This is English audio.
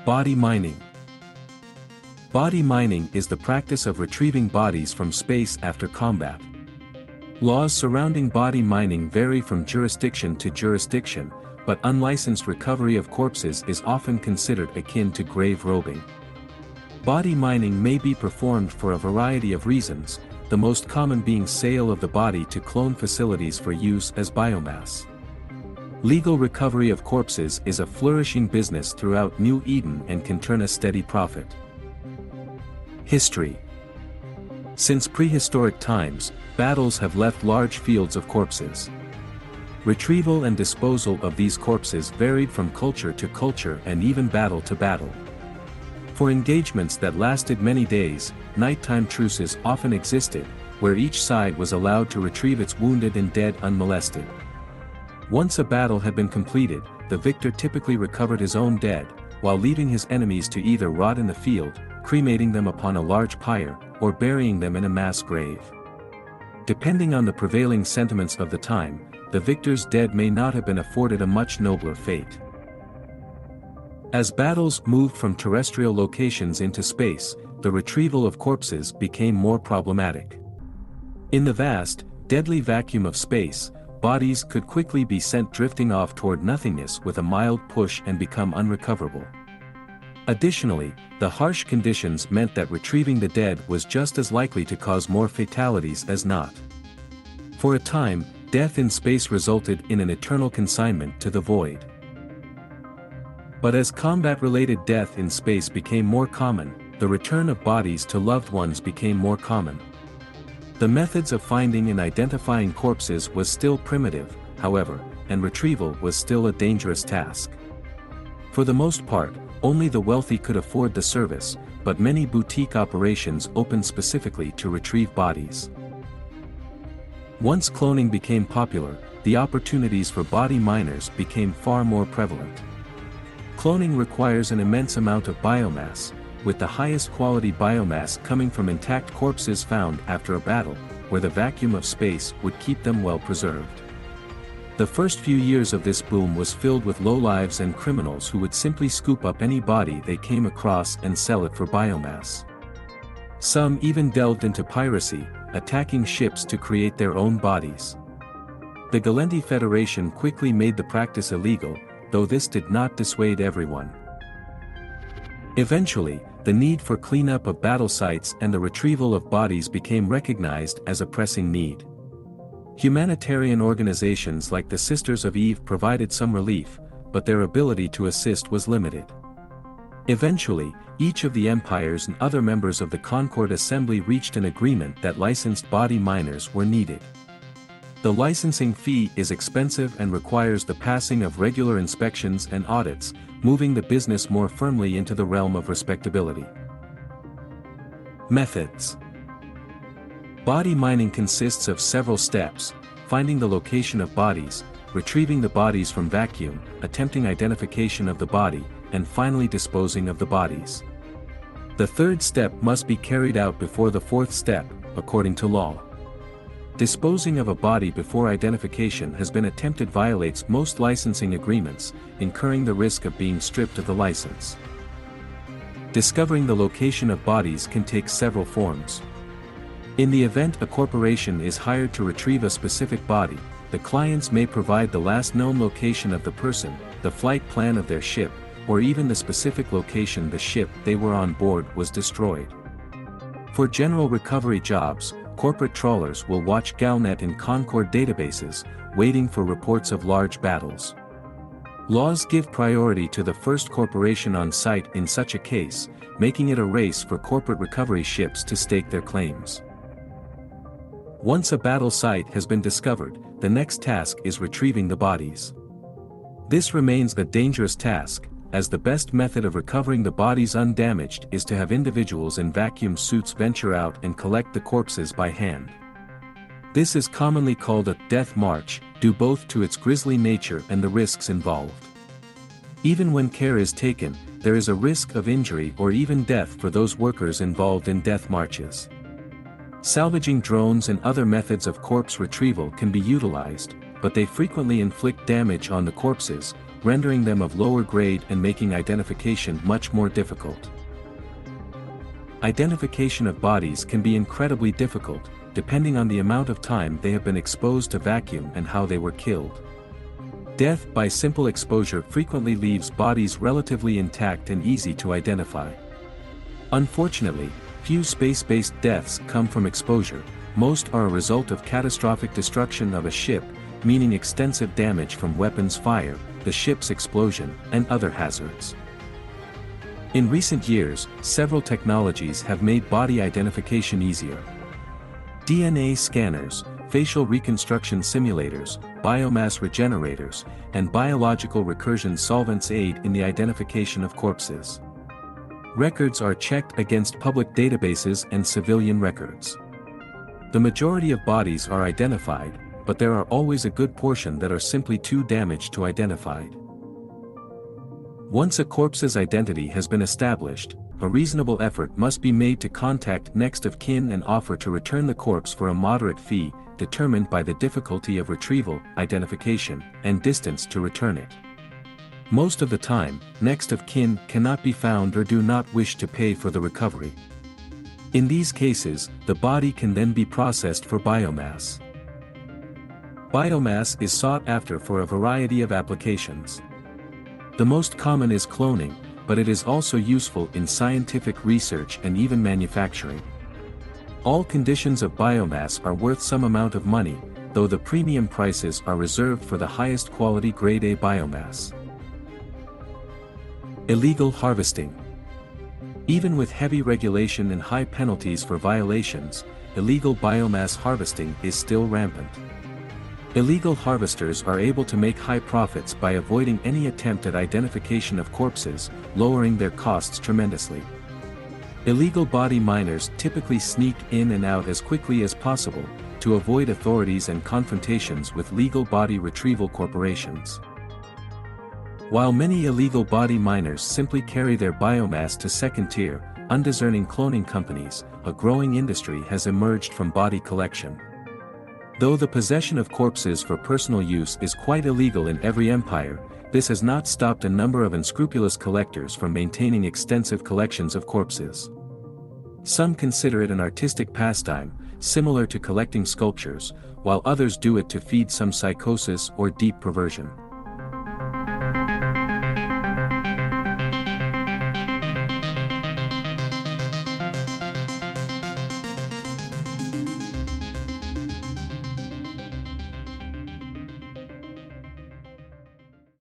Body mining. Body mining is the practice of retrieving bodies from space after combat. Laws surrounding body mining vary from jurisdiction to jurisdiction, but unlicensed recovery of corpses is often considered akin to grave robbing. Body mining may be performed for a variety of reasons, the most common being sale of the body to clone facilities for use as biomass. Legal recovery of corpses is a flourishing business throughout New Eden and can turn a steady profit. History. Since prehistoric times, battles have left large fields of corpses. Retrieval and disposal of these corpses varied from culture to culture and even battle to battle. For engagements that lasted many days, nighttime truces often existed, where each side was allowed to retrieve its wounded and dead unmolested. Once a battle had been completed, the victor typically recovered his own dead, while leaving his enemies to either rot in the field, cremating them upon a large pyre, or burying them in a mass grave. Depending on the prevailing sentiments of the time, the victor's dead may not have been afforded a much nobler fate. As battles moved from terrestrial locations into space, the retrieval of corpses became more problematic. In the vast, deadly vacuum of space, bodies could quickly be sent drifting off toward nothingness with a mild push and become unrecoverable. Additionally, the harsh conditions meant that retrieving the dead was just as likely to cause more fatalities as not. For a time, death in space resulted in an eternal consignment to the void. But as combat-related death in space became more common, the return of bodies to loved ones became more common. The methods of finding and identifying corpses was still primitive, however, and retrieval was still a dangerous task. For the most part, only the wealthy could afford the service, but many boutique operations opened specifically to retrieve bodies. Once cloning became popular, the opportunities for body miners became far more prevalent. Cloning requires an immense amount of biomass, with the highest quality biomass coming from intact corpses found after a battle, where the vacuum of space would keep them well preserved. The first few years of this boom was filled with lowlives and criminals who would simply scoop up any body they came across and sell it for biomass. Some even delved into piracy, attacking ships to create their own bodies. The Gallente Federation quickly made the practice illegal, though this did not dissuade everyone. Eventually, the need for cleanup of battle sites and the retrieval of bodies became recognized as a pressing need. Humanitarian organizations like the Sisters of Eve provided some relief, but their ability to assist was limited. Eventually, each of the empires and other members of the Concord Assembly reached an agreement that licensed body miners were needed. The licensing fee is expensive and requires the passing of regular inspections and audits, moving the business more firmly into the realm of respectability. Methods. Body mining consists of several steps: finding the location of bodies, retrieving the bodies from vacuum, attempting identification of the body, and finally disposing of the bodies. The third step must be carried out before the fourth step, according to law. Disposing of a body before identification has been attempted violates most licensing agreements, incurring the risk of being stripped of the license. Discovering the location of bodies can take several forms. In the event a corporation is hired to retrieve a specific body, the clients may provide the last known location of the person, the flight plan of their ship, or even the specific location the ship they were on board was destroyed. For general recovery jobs, corporate trawlers will watch Galnet and Concord databases, waiting for reports of large battles. Laws give priority to the first corporation on site in such a case, making it a race for corporate recovery ships to stake their claims. Once a battle site has been discovered, the next task is retrieving the bodies. This remains a dangerous task, as the best method of recovering the bodies undamaged is to have individuals in vacuum suits venture out and collect the corpses by hand. This is commonly called a death march, due both to its grisly nature and the risks involved. Even when care is taken, there is a risk of injury or even death for those workers involved in death marches. Salvaging drones and other methods of corpse retrieval can be utilized, but they frequently inflict damage on the corpses, rendering them of lower grade and making identification much more difficult. Identification of bodies can be incredibly difficult, depending on the amount of time they have been exposed to vacuum and how they were killed. Death by simple exposure frequently leaves bodies relatively intact and easy to identify. Unfortunately, few space-based deaths come from exposure. Most are a result of catastrophic destruction of a ship, meaning extensive damage from weapons fire, the ship's explosion, and other hazards. In recent years, several technologies have made body identification easier. DNA scanners, facial reconstruction simulators, biomass regenerators, and biological recursion solvents aid in the identification of corpses. Records are checked against public databases and civilian records. The majority of bodies are identified, but there are always a good portion that are simply too damaged to identify. Once a corpse's identity has been established, a reasonable effort must be made to contact next of kin and offer to return the corpse for a moderate fee, determined by the difficulty of retrieval, identification, and distance to return it. Most of the time, next of kin cannot be found or do not wish to pay for the recovery. In these cases, the body can then be processed for biomass. Biomass is sought after for a variety of applications. The most common is cloning, but it is also useful in scientific research and even manufacturing. All conditions of biomass are worth some amount of money, though the premium prices are reserved for the highest quality grade A biomass. Illegal harvesting. Even with heavy regulation and high penalties for violations, illegal biomass harvesting is still rampant. Illegal harvesters are able to make high profits by avoiding any attempt at identification of corpses, lowering their costs tremendously. Illegal body miners typically sneak in and out as quickly as possible, to avoid authorities and confrontations with legal body retrieval corporations. While many illegal body miners simply carry their biomass to second-tier, undiscerning cloning companies, a growing industry has emerged from body collection. Though the possession of corpses for personal use is quite illegal in every empire, this has not stopped a number of unscrupulous collectors from maintaining extensive collections of corpses. Some consider it an artistic pastime, similar to collecting sculptures, while others do it to feed some psychosis or deep perversion.